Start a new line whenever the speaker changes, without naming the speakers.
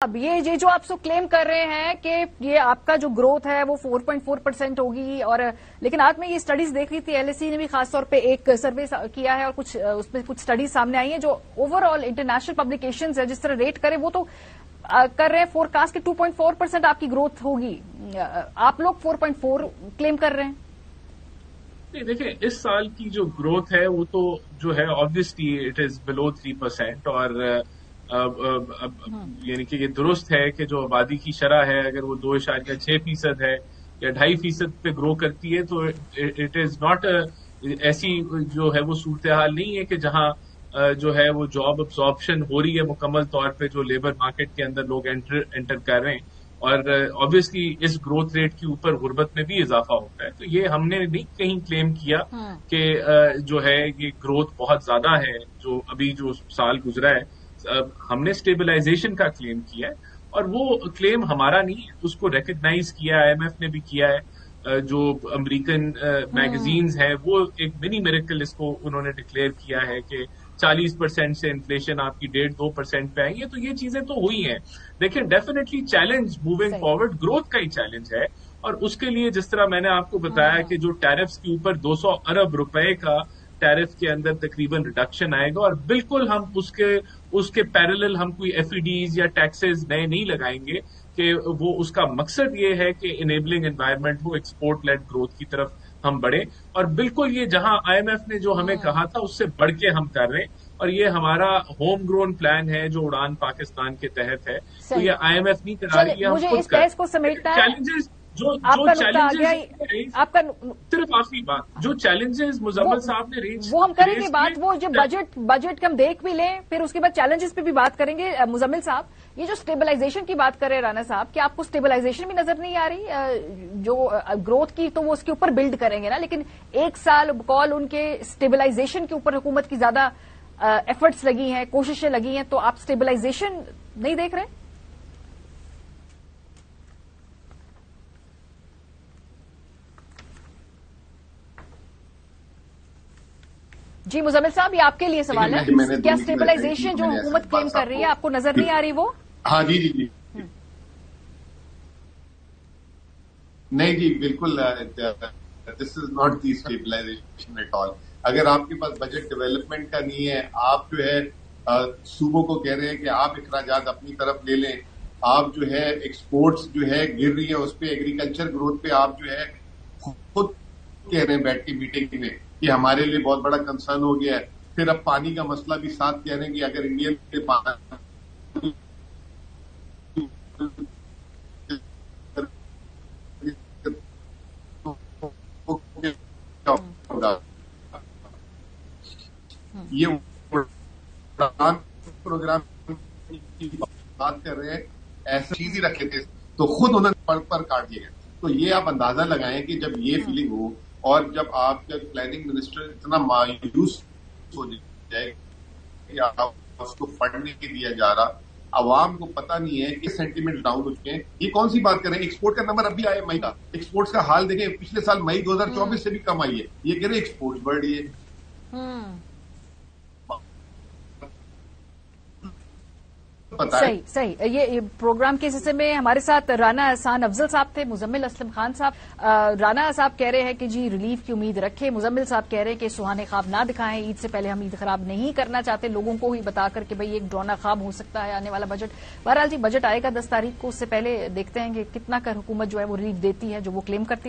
अब ये जो आप क्लेम कर रहे हैं कि ये आपका जो ग्रोथ है वो 4.4% होगी, और लेकिन आज मैं ये स्टडीज देख रही थी, एलएसई ने भी खासतौर पे एक सर्वे किया है और कुछ उसमें कुछ स्टडीज सामने आई हैं जो ओवरऑल इंटरनेशनल पब्लिकेशंस है जिस तरह रेट करें वो तो कर रहे हैं फोरकास्ट के 2.4% आपकी ग्रोथ होगी। आप लोग 4.4 क्लेम कर रहे हैं।
नहीं, देखिए इस साल की जो ग्रोथ है वो तो जो है ऑब्वियसली इट इज बिलो 3%, और यानी कि ये दुरुस्त है कि जो आबादी की शरह है अगर वो 2.6% है या 2.5% पे ग्रो करती है तो इट इज नॉट ऐसी जो है वो सूरत हाल नहीं है कि जहां जो है वो जॉब अब्सॉर्प्शन हो रही है मुकम्मल तौर पे, जो लेबर मार्केट के अंदर लोग एंटर कर रहे हैं, और ऑब्वियसली इस ग्रोथ रेट के ऊपर गुर्बत में भी इजाफा होता है। तो ये हमने नहीं कहीं क्लेम किया कि जो है ये ग्रोथ बहुत ज्यादा है जो अभी जो साल गुजरा है। हमने स्टेबलाइजेशन का क्लेम किया है, और वो क्लेम हमारा नहीं है, उसको रिकग्नाइज किया आईएमएफ ने भी किया है। जो अमेरिकन मैगजीन्स हैं वो एक मिनी मिरेकल इसको उन्होंने डिक्लेयर किया है कि 40% से इन्फ्लेशन आपकी 1.5-2% पे आई है। तो ये चीजें तो हुई हैं। देखिए definitely challenge moving forward growth का ही चैलेंज है, और उसके लिए जिस तरह मैंने आपको बताया कि जो टैरिफ्स के ऊपर 200 अरब रुपए का टैरिफ के अंदर तकरीबन रिडक्शन आएगा, और बिल्कुल हम उसके पैरेलल हम कोई एफईडीज या टैक्सेस नए नहीं लगाएंगे कि वो उसका मकसद ये है कि इनेबलिंग एनवायरनमेंट हो, एक्सपोर्ट लेड ग्रोथ की तरफ हम बढ़े। और बिल्कुल ये जहां आईएमएफ ने जो हमें कहा था उससे बढ़ के हम कर रहे हैं, और ये हमारा होम ग्रोन प्लान है जो उड़ान पाकिस्तान के तहत है। तो ये आईएमएफ नहीं करा रही है, हम खुद कर चैलेंजेस जो चैलेंजेस
आपका
सिर्फ आखिरी बात जो चैलेंजेस मुजम्मिल साहब ने रेज
वो हम करेंगे बात, वो जो बजट हम देख भी लें फिर उसके बाद चैलेंजेस पे भी बात करेंगे। मुजम्मिल साहब, ये जो स्टेबलाइजेशन की बात कर रहे हैं राना साहब, क्या आपको स्टेबलाइजेशन भी नजर नहीं आ रही? जो ग्रोथ की तो वो उसके ऊपर बिल्ड करेंगे ना, लेकिन एक साल कॉल उनके स्टेबलाइजेशन के ऊपर हुकूमत की ज्यादा एफर्ट्स लगी हैं, कोशिशें लगी हैं, तो आप स्टेबलाइजेशन नहीं देख रहे? जी मुजम्मिल साहब, ये आपके लिए सवाल है। क्या स्टेबलाइजेशन जो हुकूमत क्लेम कर रही है आपको नजर नहीं आ रही वो?
हाँ जी जी जी नहीं जी बिल्कुल, this is not the stabilisation at all. अगर आपके पास बजट डेवलपमेंट का नहीं है, आप जो है सूबों को कह रहे हैं कि आप इखराजात अपनी तरफ ले लें, आप जो है एक्सपोर्ट्स जो है गिर रही है उस पर, एग्रीकल्चर ग्रोथ पे आप जो है खुद कह रहे हैं बैठ के मीटिंग में कि हमारे लिए बहुत बड़ा कंसर्न हो गया है। फिर अब पानी का मसला भी साथ कह रहे हैं कि अगर इंडियन के पानी ये प्रोग्राम की बात कर रहे हैं, ऐसा चीज ही रखे थे तो खुद उन्होंने पर काट दिए गए। तो ये आप अंदाजा लगाएं कि जब ये फीलिंग हो और जब आपका प्लानिंग मिनिस्टर इतना मायूस हो जाए कि आप उसको फंड नहीं दिया जा रहा, आवाम को पता नहीं है कि सेंटीमेंट डाउन हो चुके हैं। ये कौन सी बात करें? एक्सपोर्ट का नंबर अभी आया मई का, एक्सपोर्ट्स का हाल देखें, पिछले साल मई 2024 से भी कम आई है। ये कह रहे एक्सपोर्ट बढ़ रही है।
सही। ये प्रोग्राम के हिस्से में हमारे साथ राना एहसान अफजल साहब थे, मुजम्मिल असलम खान साहब। राना साहब कह रहे हैं कि जी रिलीफ की उम्मीद रखें, मुजम्मिल साहब कह रहे हैं कि सुहाने ख्वाब ना दिखाएं, ईद से पहले हम ईद खराब नहीं करना चाहते, लोगों को ही बताकर कि भाई एक ड्रोना ख्वाब हो सकता है आने वाला बजट। बहरहाल जी बजट आएगा 10 तारीख को, उससे पहले देखते हैं कि कितना कर हुकूमत जो है वो रिलीफ देती है जो वो क्लेम करती है।